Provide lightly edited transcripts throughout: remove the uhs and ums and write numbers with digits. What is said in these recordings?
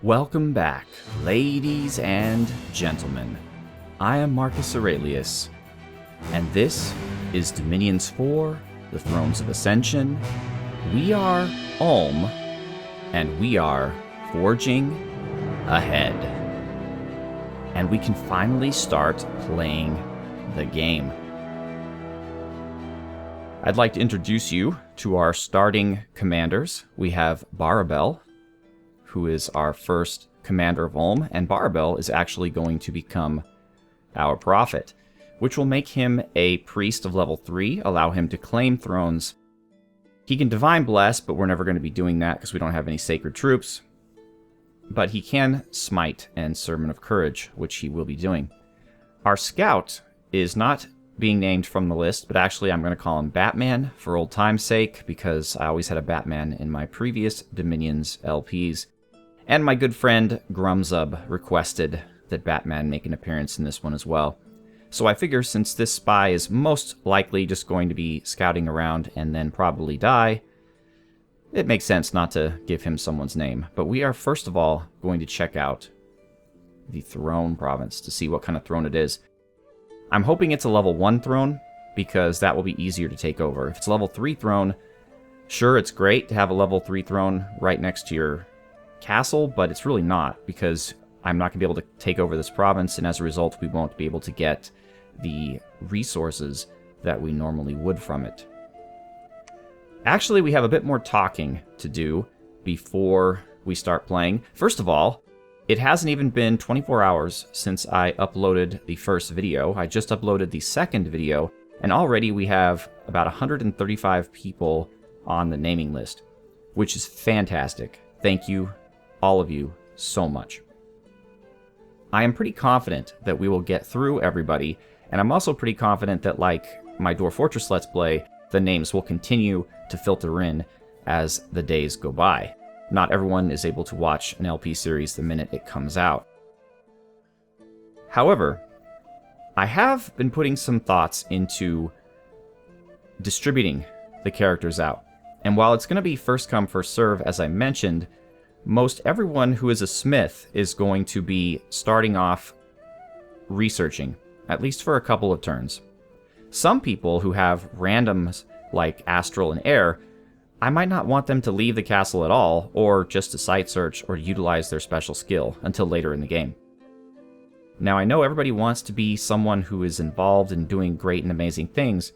Welcome back, ladies and gentlemen. I am Marcus Aurelius, and this is Dominions 4, the Thrones of Ascension. We are Ulm, and we are forging ahead. And we can finally start playing the game. I'd like to introduce you to our starting commanders. We have Barabel, who is our first commander of Ulm, and Barabel is actually going to become our prophet, which will make him a priest of level 3, allow him to claim thrones. He can divine bless, but we're never going to be doing that because we don't have any sacred troops. But he can smite and sermon of courage, which he will be doing. Our scout is not being named from the list, but actually I'm going to call him Batman for old time's sake, because I always had a Batman in my previous Dominions LPs. And my good friend Grumzub requested that Batman make an appearance in this one as well. So I figure since this spy is most likely just going to be scouting around and then probably die, it makes sense not to give him someone's name. But we are first of all going to check out the throne province to see what kind of throne it is. I'm hoping it's a level 1 throne, because that will be easier to take over. If it's a level 3 throne, sure, it's great to have a level 3 throne right next to your castle, but it's really not, because I'm not going to be able to take over this province, and as a result, we won't be able to get the resources that we normally would from it. Actually, we have a bit more talking to do before we start playing. First of all, it hasn't even been 24 hours since I uploaded the first video. I just uploaded the second video, and already we have about 135 people on the naming list, which is fantastic. Thank you, all of you, so much. I am pretty confident that we will get through everybody, and I'm also pretty confident that, like my Dwarf Fortress Let's Play, the names will continue to filter in as the days go by. Not everyone is able to watch an LP series the minute it comes out. However, I have been putting some thoughts into distributing the characters out. And while it's going to be first come, first serve, as I mentioned, most everyone who is a smith is going to be starting off researching, at least for a couple of turns. Some people who have randoms like Astral and Air, I might not want them to leave the castle at all, or just to site search or utilize their special skill until later in the game. Now, I know everybody wants to be someone who is involved in doing great and amazing things,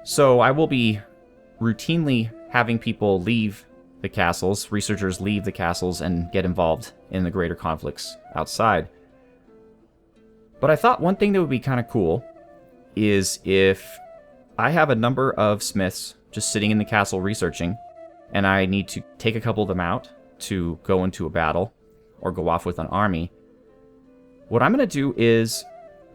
so I will be routinely having people leave the castles, researchers leave the castles and get involved in the greater conflicts outside. But I thought one thing that would be kind of cool is if I have a number of smiths just sitting in the castle researching, and I need to take a couple of them out to go into a battle or go off with an army. What I'm going to do is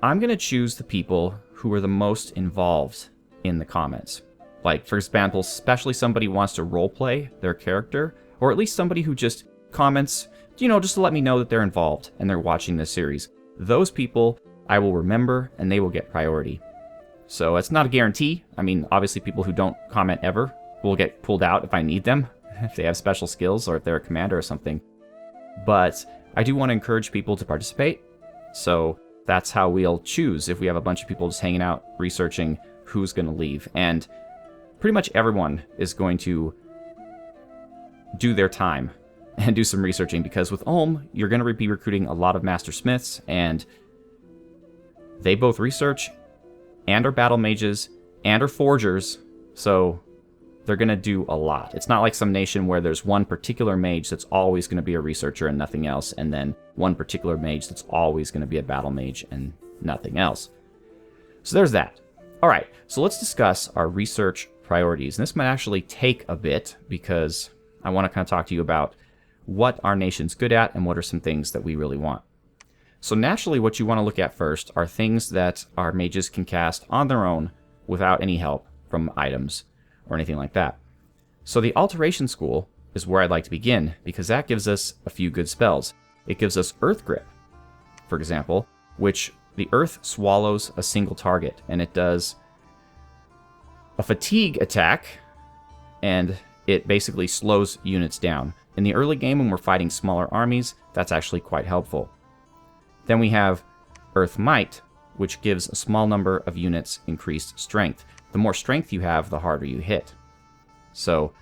I'm going to choose the people who are the most involved in the comments. Like, for example, especially somebody who wants to roleplay their character, or at least somebody who just comments, just to let me know that they're involved and they're watching this series. Those people I will remember, and they will get priority. So it's not a guarantee. I mean, obviously people who don't comment ever will get pulled out if I need them, if they have special skills or if they're a commander or something. But I do want to encourage people to participate. So that's how we'll choose if we have a bunch of people just hanging out, researching who's going to leave. And pretty much everyone is going to do their time and do some researching, because with Ulm, you're going to be recruiting a lot of Master Smiths, and they both research and are battle mages and are forgers, so they're going to do a lot. It's not like some nation where there's one particular mage that's always going to be a researcher and nothing else, and then one particular mage that's always going to be a battle mage and nothing else. So there's that. All right, so let's discuss our research priorities. And this might actually take a bit, because I want to kind of talk to you about what our nation's good at and what are some things that we really want. So naturally, what you want to look at first are things that our mages can cast on their own without any help from items or anything like that. So the Alteration School is where I'd like to begin, because that gives us a few good spells. It gives us Earth Grip, for example, which the Earth swallows a single target, and it does a fatigue attack, and it basically slows units down. In the early game when we're fighting smaller armies, that's actually quite helpful. Then we have Earth Might, which gives a small number of units increased strength. The more strength you have, the harder you hit. So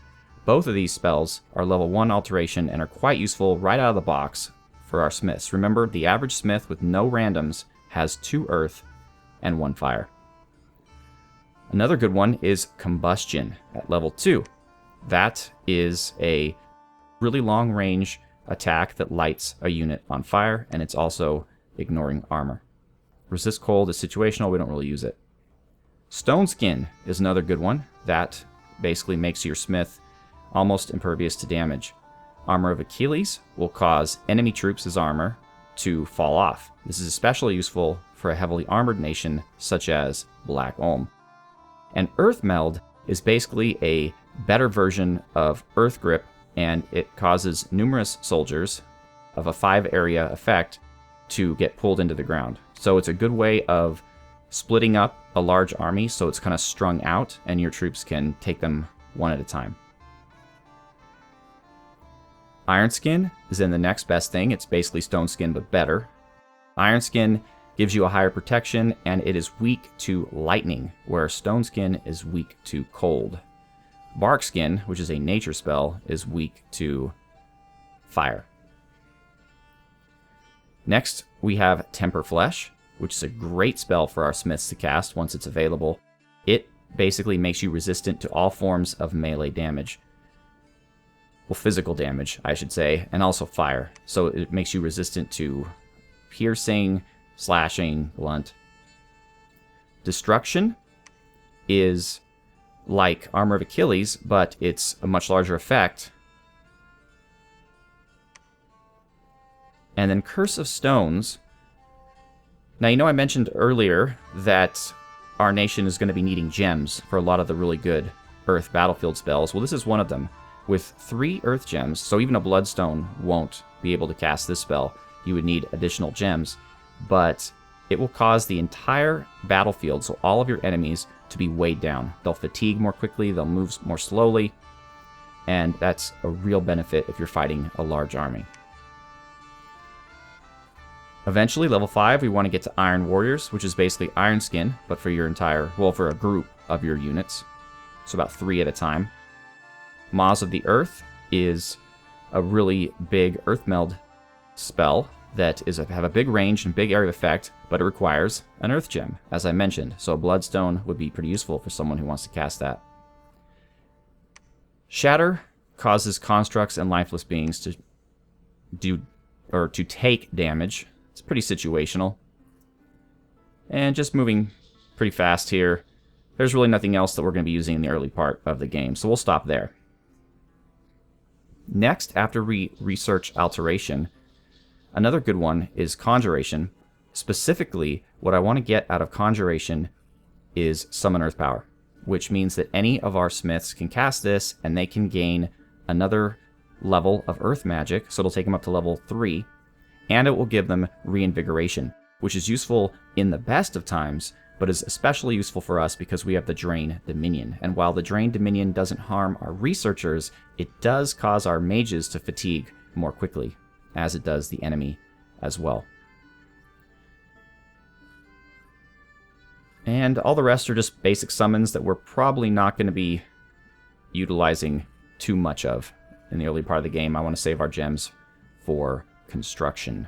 both of these spells are level 1 alteration and are quite useful right out of the box for our smiths. Remember, the average smith with no randoms has 2 earth and 1 fire. Another good one is Combustion at level 2. That is a really long range attack that lights a unit on fire, and it's also ignoring armor. Resist Cold is situational, we don't really use it. Stone Skin is another good one. That basically makes your smith almost impervious to damage. Armor of Achilles will cause enemy troops' armor to fall off. This is especially useful for a heavily armored nation such as Black Ulm. And Earth Meld is basically a better version of Earth Grip, and it causes numerous soldiers of a 5 area effect to get pulled into the ground. So it's a good way of splitting up a large army so it's kind of strung out and your troops can take them one at a time. Iron Skin is then the next best thing. It's basically Stone Skin but better. Iron Skin gives you a higher protection and it is weak to lightning, where Stone Skin is weak to cold. Bark Skin, which is a nature spell, is weak to fire. Next, we have Temper Flesh, which is a great spell for our smiths to cast once it's available. It basically makes you resistant to all forms of melee damage. Well, physical damage, I should say, and also fire. So it makes you resistant to piercing, slashing, blunt. Destruction is like Armor of Achilles, but it's a much larger effect. And then Curse of Stones. Now, you know I mentioned earlier that our nation is going to be needing gems for a lot of the really good Earth battlefield spells. Well, this is one of them. With 3 Earth gems, so even a Bloodstone won't be able to cast this spell. You would need additional gems, but it will cause the entire battlefield, so all of your enemies, to be weighed down. They'll fatigue more quickly, they'll move more slowly, and that's a real benefit if you're fighting a large army. Eventually, level 5, we want to get to Iron Warriors, which is basically Iron Skin, but for your entire, well, for a group of your units. So about 3 at a time. Maws of the Earth is a really big Earth Meld spell that have a big range and big area of effect, but it requires an Earth Gem, as I mentioned. So a Bloodstone would be pretty useful for someone who wants to cast that. Shatter causes constructs and lifeless beings to take damage. It's pretty situational. And just moving pretty fast here, there's really nothing else that we're going to be using in the early part of the game, so we'll stop there. Next, after we research Alteration, another good one is Conjuration. Specifically, what I want to get out of Conjuration is Summon Earth Power, which means that any of our smiths can cast this and they can gain another level of Earth Magic, so it'll take them up to level 3, and it will give them Reinvigoration, which is useful in the best of times, but is especially useful for us because we have the Drain Dominion. And while the Drain Dominion doesn't harm our researchers, it does cause our mages to fatigue more quickly, as it does the enemy as well. And all the rest are just basic summons that we're probably not going to be utilizing too much of in the early part of the game. I want to save our gems for construction.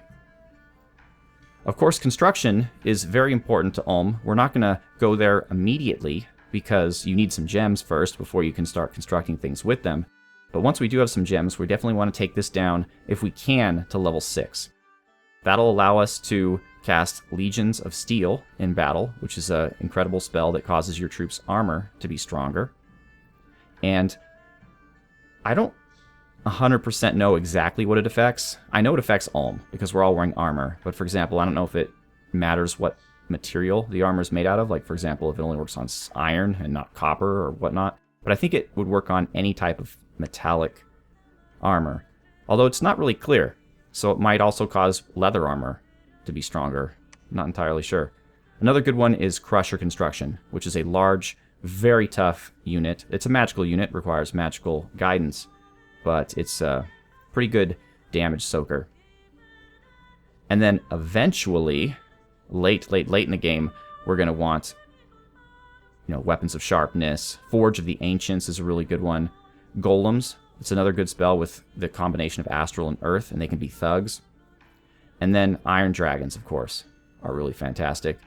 Of course, construction is very important to Ulm. We're not going to go there immediately because you need some gems first before you can start constructing things with them. But once we do have some gems, we definitely want to take this down, if we can, to level 6. That'll allow us to cast Legions of Steel in battle, which is an incredible spell that causes your troops' armor to be stronger. And I don't 100% know exactly what it affects. I know it affects Ulm, because we're all wearing armor. But for example, I don't know if it matters what material the armor is made out of. Like, for example, if it only works on iron and not copper or whatnot. But I think it would work on any type of metallic armor. Although it's not really clear. So it might also cause leather armor to be stronger. I'm not entirely sure. Another good one is Crusher Construction, which is a large Very tough unit. It's a magical unit, requires magical guidance, but it's a pretty good damage soaker. And then eventually, late in the game, we're going to want, weapons of sharpness. Forge of the Ancients is a really good one. Golems, it's another good spell with the combination of astral and earth, and they can be thugs. And then Iron Dragons, of course, are really fantastic.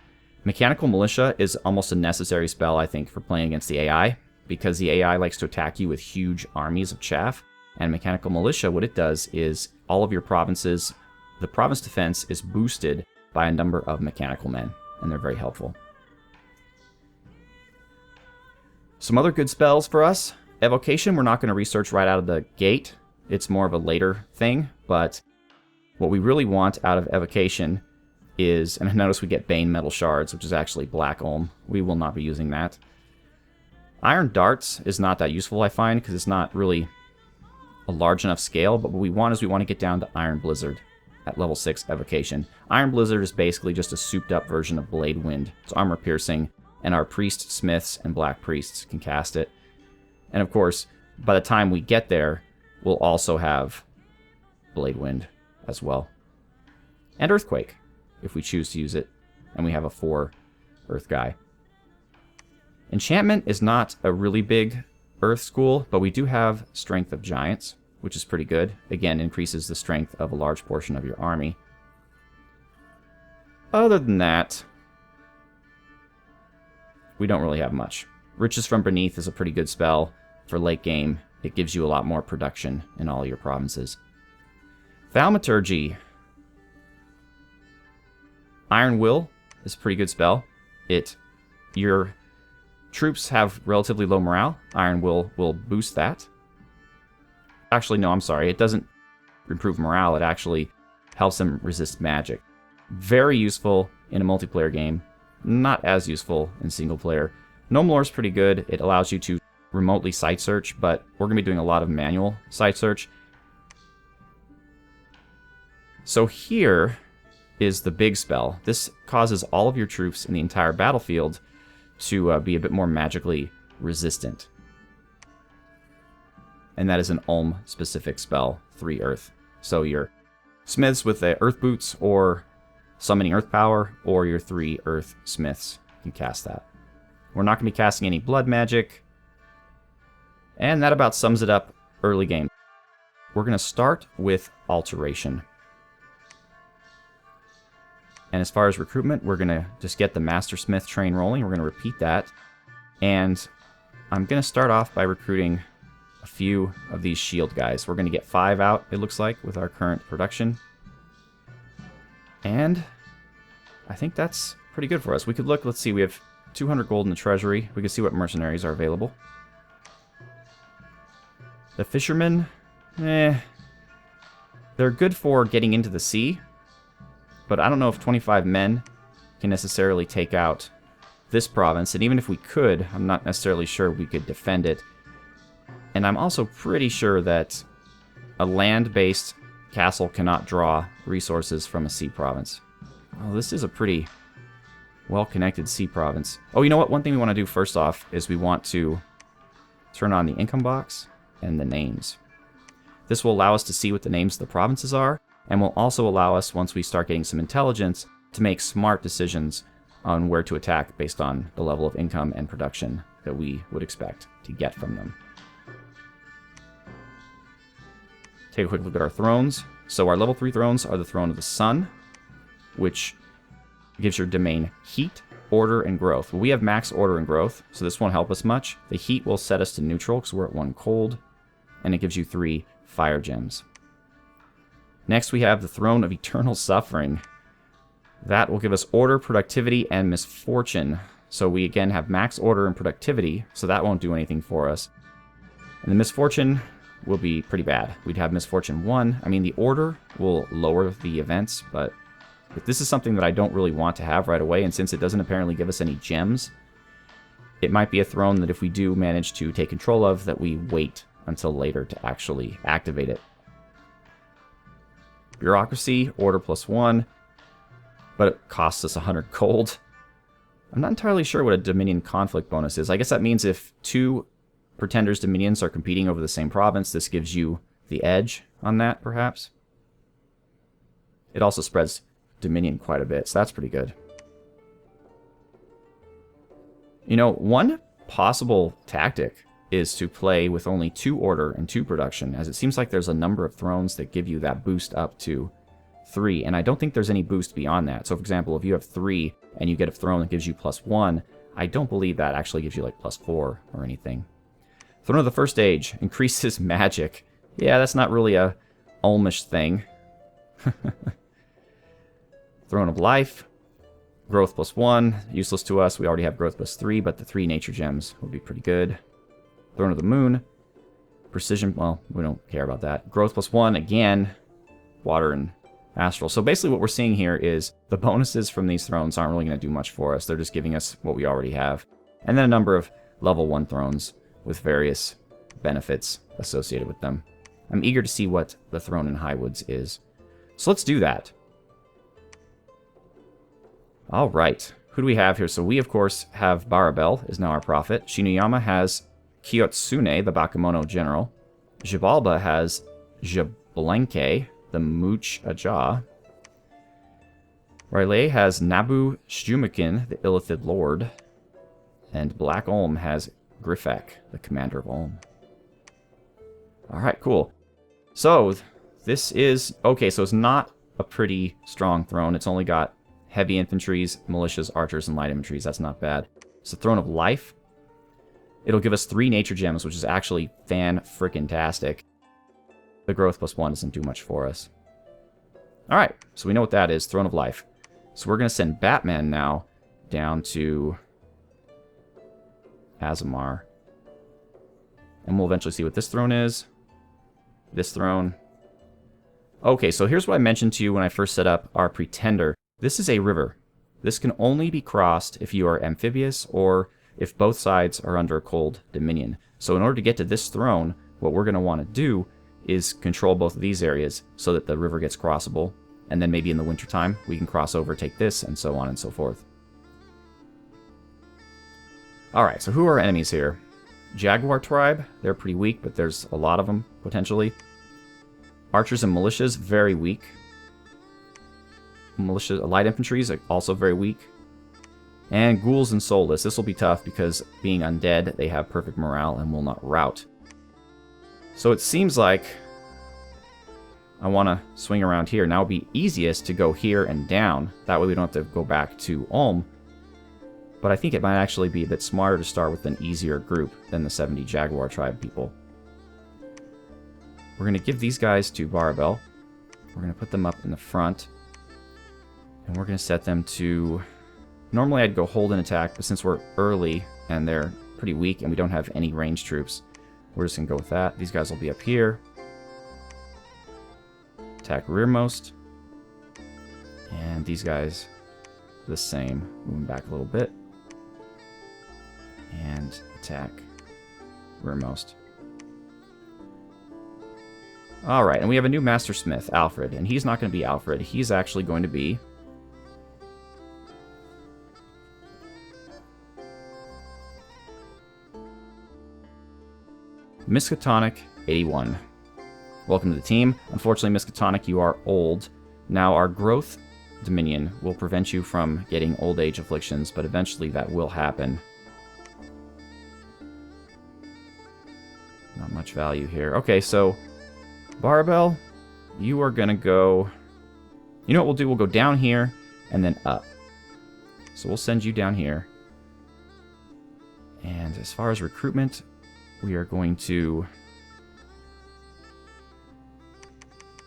Mechanical Militia is almost a necessary spell, I think, for playing against the AI, because the AI likes to attack you with huge armies of chaff. And Mechanical Militia, what it does is all of your provinces, the province defense is boosted by a number of mechanical men, and they're very helpful. Some other good spells for us. Evocation, we're not going to research right out of the gate. It's more of a later thing, but what we really want out of Evocation is, and notice we get Bane Metal Shards, which is actually Black Olm. We will not be using that. Iron Darts is not that useful, I find, because it's not really a large enough scale, but what we want is we want to get down to Iron Blizzard at level 6 Evocation. Iron Blizzard is basically just a souped up version of Blade Wind. It's armor piercing, and our priest smiths and black priests can cast it. And of course, by the time we get there, we'll also have Blade Wind as well. And Earthquake, if we choose to use it, and we have a 4 Earth guy. Enchantment is not a really big Earth school, but we do have Strength of Giants, which is pretty good. Again, increases the strength of a large portion of your army. Other than that, we don't really have much. Riches from Beneath is a pretty good spell for late game. It gives you a lot more production in all your provinces. Thaumaturgy. Iron Will is a pretty good spell. Your troops have relatively low morale. Iron Will boost that. Actually, no, I'm sorry. It doesn't improve morale. It actually helps them resist magic. Very useful in a multiplayer game. Not as useful in single player. Gnome Lore is pretty good. It allows you to remotely site search, but we're going to be doing a lot of manual site search. So here is the big spell. This causes all of your troops in the entire battlefield to be a bit more magically resistant. And that is an Ulm-specific spell, 3 Earth. So your smiths with the Earth Boots or summoning Earth Power, or your 3 Earth Smiths can cast that. We're not going to be casting any blood magic. And that about sums it up early game. We're going to start with Alteration. And as far as recruitment, we're going to just get the Master Smith train rolling. We're going to repeat that. And I'm going to start off by recruiting a few of these shield guys. We're going to get 5 out, it looks like, with our current production. And I think that's pretty good for us. We could look, let's see, we have 200 gold in the treasury. We can see what mercenaries are available. The fishermen, they're good for getting into the sea, but I don't know if 25 men can necessarily take out this province, and even if we could, I'm not necessarily sure we could defend it. And I'm also pretty sure that a land-based castle cannot draw resources from a sea province. Oh, this is a pretty well-connected sea province. Oh, you know what? One thing we want to do first off is we want to turn on the income box and the names. This will allow us to see what the names of the provinces are, and will also allow us, once we start getting some intelligence, to make smart decisions on where to attack based on the level of income and production that we would expect to get from them. Take a quick look at our thrones. So our level 3 thrones are the Throne of the Sun, which gives your domain heat, order, and growth. Well, we have max order and growth, so this won't help us much. The heat will set us to neutral because we're at 1 cold, and it gives you 3 fire gems. Next we have the Throne of Eternal Suffering. That will give us order, productivity, and misfortune. So we again have max order and productivity, so that won't do anything for us. And the misfortune will be pretty bad. We'd have misfortune 1. I mean, the order will lower the events, but if this is something that I don't really want to have right away, and since it doesn't apparently give us any gems, it might be a throne that if we do manage to take control of, that we wait until later to actually activate it. Bureaucracy, order +1, but it costs us 100 gold. I'm not entirely sure what a Dominion conflict bonus is. I guess that means if two pretenders' dominions are competing over the same province, this gives you the edge on that, perhaps. It also spreads dominion quite a bit, so that's pretty good. You know, one possible tactic is to play with only 2 order and 2 production, as it seems like there's a number of thrones that give you that boost up to 3, and I don't think there's any boost beyond that. So, for example, if you have 3 and you get a throne that gives you +1, I don't believe that actually gives you like +4 or anything. Throne of the First Age increases magic. Yeah, that's not really a Ulmish thing. Throne of Life, growth +1, useless to us. We already have growth +3, but the 3 nature gems would be pretty good. Throne of the Moon, precision, well, we don't care about that. Growth +1, again, water and astral. So basically what we're seeing here is the bonuses from these thrones aren't really going to do much for us. They're just giving us what we already have. And then a number of level 1 thrones with various benefits associated with them. I'm eager to see what the throne in Highwoods is. So let's do that. All right. Who do we have here? So we, of course, have Barabel is now our prophet. Shinuyama has Kiyotsune, the Bakemono general. Xibalba has Xbalanque, the Mooch Aja. Riley has Nabu Shjumakin, the Illithid lord. And Black Ulm has Griffek, the commander of Ulm. Alright, cool. So, this is... Okay, so it's not a pretty strong throne. It's only got heavy infantries, militias, archers, and light infantries. That's not bad. It's the Throne of Life. It'll give us 3 nature gems, which is actually fan-frickin-tastic. The growth +1 doesn't do much for us. Alright, so we know what that is, Throne of Life. So we're going to send Batman now down to Azemar. And we'll eventually see what this throne is. This throne. Okay, so here's what I mentioned to you when I first set up our Pretender. This is a river. This can only be crossed if you are amphibious or if both sides are under a cold dominion. So in order to get to this throne, what we're going to want to do is control both of these areas so that the river gets crossable. And then maybe in the wintertime, we can cross over, take this, and so on and so forth. Alright, so who are our enemies here? Jaguar tribe, they're pretty weak, but there's a lot of them, potentially. Archers and militias, very weak. Militia, light infantry is also very weak. And ghouls and soulless. This will be tough because being undead, they have perfect morale and will not rout. So it seems like I want to swing around here. Now it would be easiest to go here and down. That way we don't have to go back to Ulm. But I think it might actually be a bit smarter to start with an easier group than the 70 Jaguar tribe people. We're going to give these guys to Barabel. We're going to put them up in the front. And we're going to set them to... Normally I'd go hold and attack, but since we're early and they're pretty weak and we don't have any ranged troops, we're just going to go with that. These guys will be up here. Attack rearmost. And these guys, the same. Moving back a little bit. And attack rearmost. Alright, and we have a new Master Smith, Alfred. And he's not going to be Alfred. He's actually going to be... Miskatonic 81. Welcome to the team. Unfortunately, Miskatonic, you are old. Now, our growth dominion will prevent you from getting old age afflictions, but eventually that will happen. Not much value here. Okay, so Barabel, you are going to go... You know what we'll do? We'll go down here and then up. So we'll send you down here. And as far as recruitment, we are going to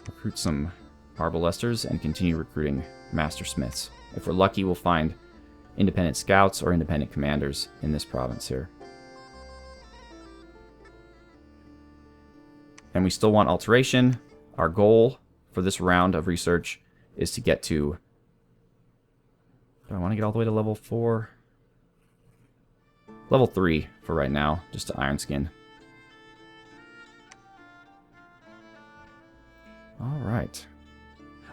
recruit some Arbalesters and continue recruiting Master Smiths. If we're lucky, we'll find independent scouts or independent commanders in this province here. And we still want alteration. Our goal for this round of research is to get to... Do I want to get all the way to level 4? Level 3 for right now, just to Ironskin. Alright.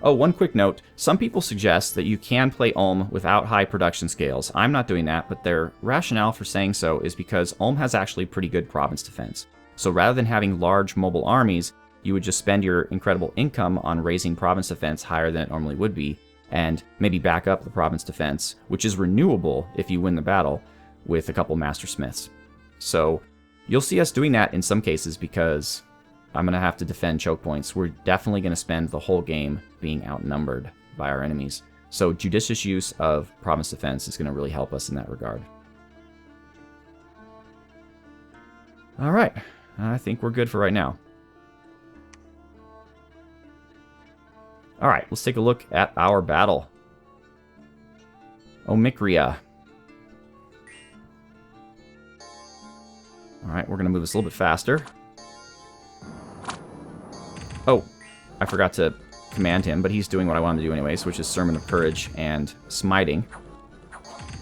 Oh, one quick note. Some people suggest that you can play Ulm without high production scales. I'm not doing that, but their rationale for saying so is because Ulm has actually pretty good province defense. So rather than having large mobile armies, you would just spend your incredible income on raising province defense higher than it normally would be, and maybe back up the province defense, which is renewable if you win the battle, with a couple master smiths. So you'll see us doing that in some cases because I'm going to have to defend choke points. We're definitely going to spend the whole game being outnumbered by our enemies. So judicious use of province defense is going to really help us in that regard. All right, I think we're good for right now. All right, let's take a look at our battle. Omikria. All right, we're going to move this a little bit faster. Oh, I forgot to command him, but he's doing what I wanted to do anyways, which is Sermon of Courage and Smiting.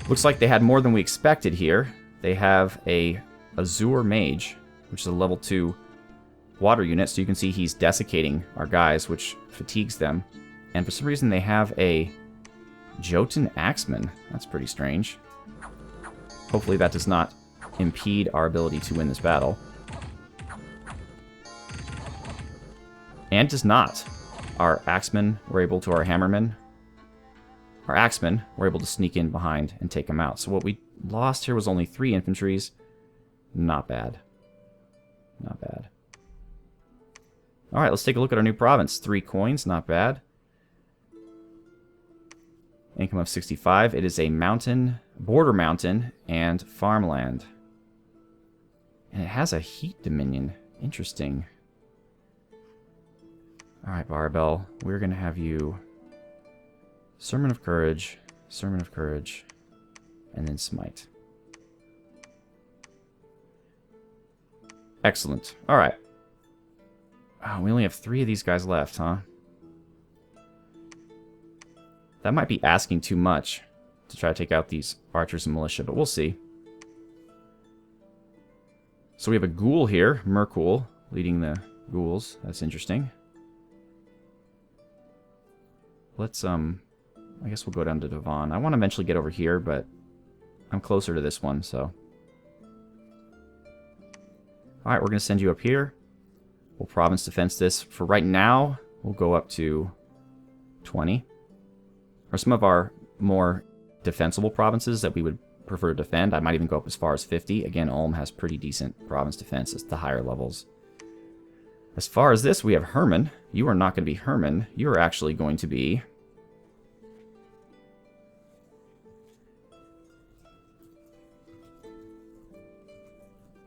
Looks like they had more than we expected here. They have a Azure Mage, which is a level 2 water unit, so you can see he's desiccating our guys, which fatigues them. And for some reason they have a Jotun Axeman. That's pretty strange. Hopefully that does not impede our ability to win this battle. And does not. Our Axemen were able to our Hammermen. Our Axemen were able to sneak in behind and take them out. So what we lost here was only 3 infantries. Not bad. Not bad. Alright, let's take a look at our new province. 3 coins, not bad. Income of 65. It is a mountain, border mountain, and farmland. And it has a heat dominion. Interesting. Alright, Barabel, we're going to have you Sermon of Courage, and then Smite. Excellent. Alright. Oh, we only have 3 of these guys left, huh? That might be asking too much to try to take out these archers and militia, but we'll see. So we have a ghoul here, Merkul, leading the ghouls. That's interesting. Let's, I guess we'll go down to Devon. I want to eventually get over here, but I'm closer to this one, so. Alright, we're going to send you up here. We'll province defense this. For right now, we'll go up to 20. Or some of our more defensible provinces that we would prefer to defend. I might even go up as far as 50. Again, Ulm has pretty decent province defense at the higher levels. As far as this, we have Herman. You are not going to be Herman. You are actually going to be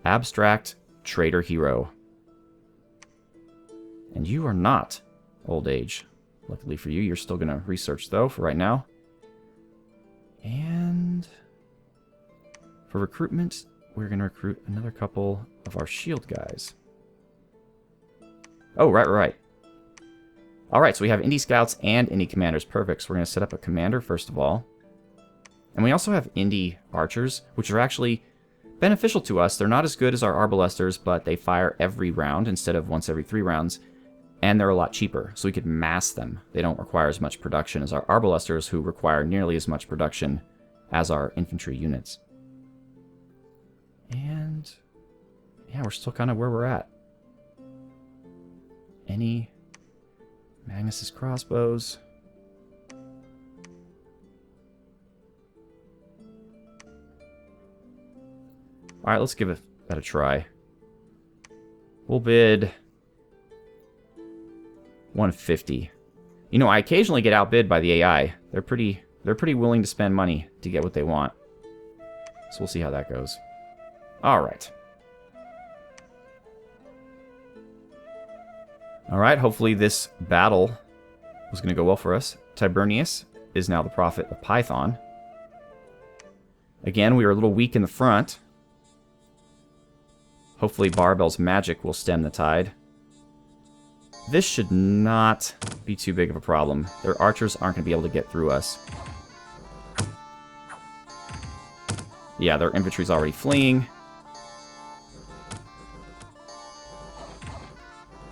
Abstract Trader Hero. And you are not Old Age. Luckily for you, you're still going to research, though, for right now. And for recruitment, we're going to recruit another couple of our shield guys. Oh, right. Alright, so we have Indie Scouts and Indie Commanders. Perfect. So we're going to set up a commander, first of all. And we also have Indie Archers, which are actually beneficial to us. They're not as good as our Arbalesters, but they fire every round instead of once every 3 rounds. And they're a lot cheaper, so we could mass them. They don't require as much production as our Arbalesters, who require nearly as much production as our infantry units. And yeah, we're still kind of where we're at. Any Magnus's crossbows. Alright, let's give that a try. We'll bid 150. You know, I occasionally get outbid by the AI. They're pretty willing to spend money to get what they want. So we'll see how that goes. Alright. Alright, hopefully this battle was going to go well for us. Tibernius is now the prophet of Python. Again, we are a little weak in the front. Hopefully Barabel's magic will stem the tide. This should not be too big of a problem. Their archers aren't going to be able to get through us. Yeah, their infantry's already fleeing.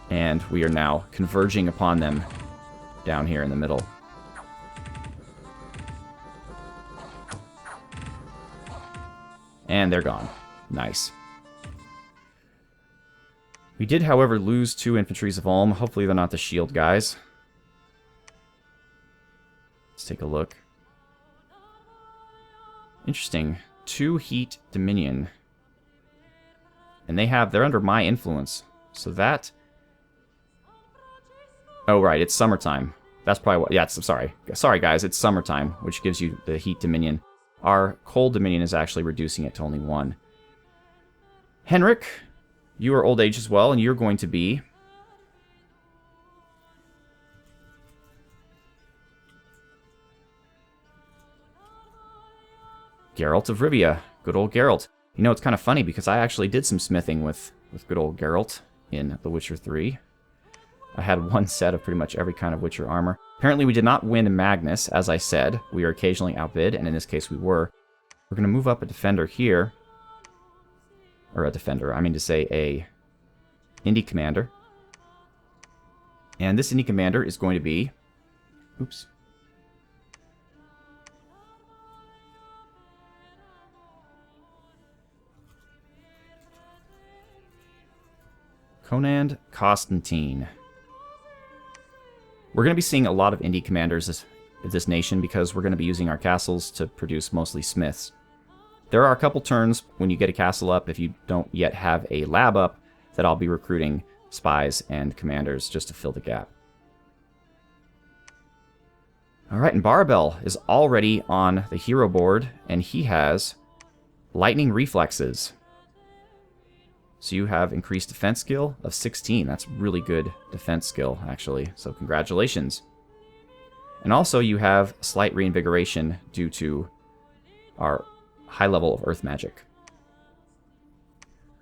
And we are now converging upon them down here in the middle. And they're gone. Nice. We did, however, lose 2 infantries of Ulm. Hopefully they're not the shield guys. Let's take a look. Interesting. 2 heat dominion. And they're under my influence. So that... Oh, right, it's summertime. That's probably what... Yeah, sorry. Sorry, guys, it's summertime, which gives you the heat dominion. Our cold dominion is actually reducing it to only 1. Henrik, you are old age as well, and you're going to be... Geralt of Rivia. Good old Geralt. You know, it's kind of funny because I actually did some smithing with good old Geralt in The Witcher 3. I had 1 set of pretty much every kind of Witcher armor. Apparently we did not win Magnus, as I said. We are occasionally outbid, and in this case we were. We're going to move up a defender here. Or a defender, I mean to say a indie commander. And this indie commander is going to be... Oops. Conand Constantine. We're going to be seeing a lot of indie commanders of this nation because we're going to be using our castles to produce mostly smiths. There are a couple turns when you get a castle up, if you don't yet have a lab up, that I'll be recruiting spies and commanders just to fill the gap. Alright, and Barabel is already on the hero board, and he has lightning reflexes. So you have increased defense skill of 16. That's really good defense skill, actually. So congratulations. And also you have slight reinvigoration due to our high level of earth magic.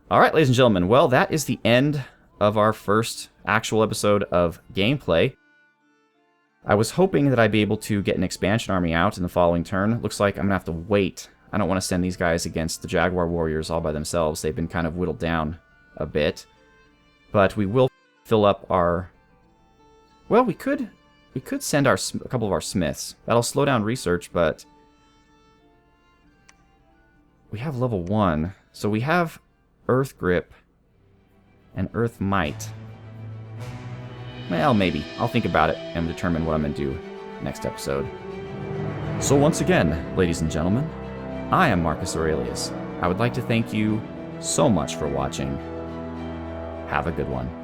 Alright, ladies and gentlemen. Well, that is the end of our first actual episode of gameplay. I was hoping that I'd be able to get an expansion army out in the following turn. Looks like I'm going to have to wait. I don't want to send these guys against the Jaguar Warriors all by themselves. They've been kind of whittled down a bit. But we will fill up our... Well, we could send a couple of our smiths. That'll slow down research, but... We have level 1. So we have Earth Grip and Earth Might. Well, maybe. I'll think about it and determine what I'm going to do next episode. So once again, ladies and gentlemen, I am Marcus Aurelius. I would like to thank you so much for watching. Have a good one.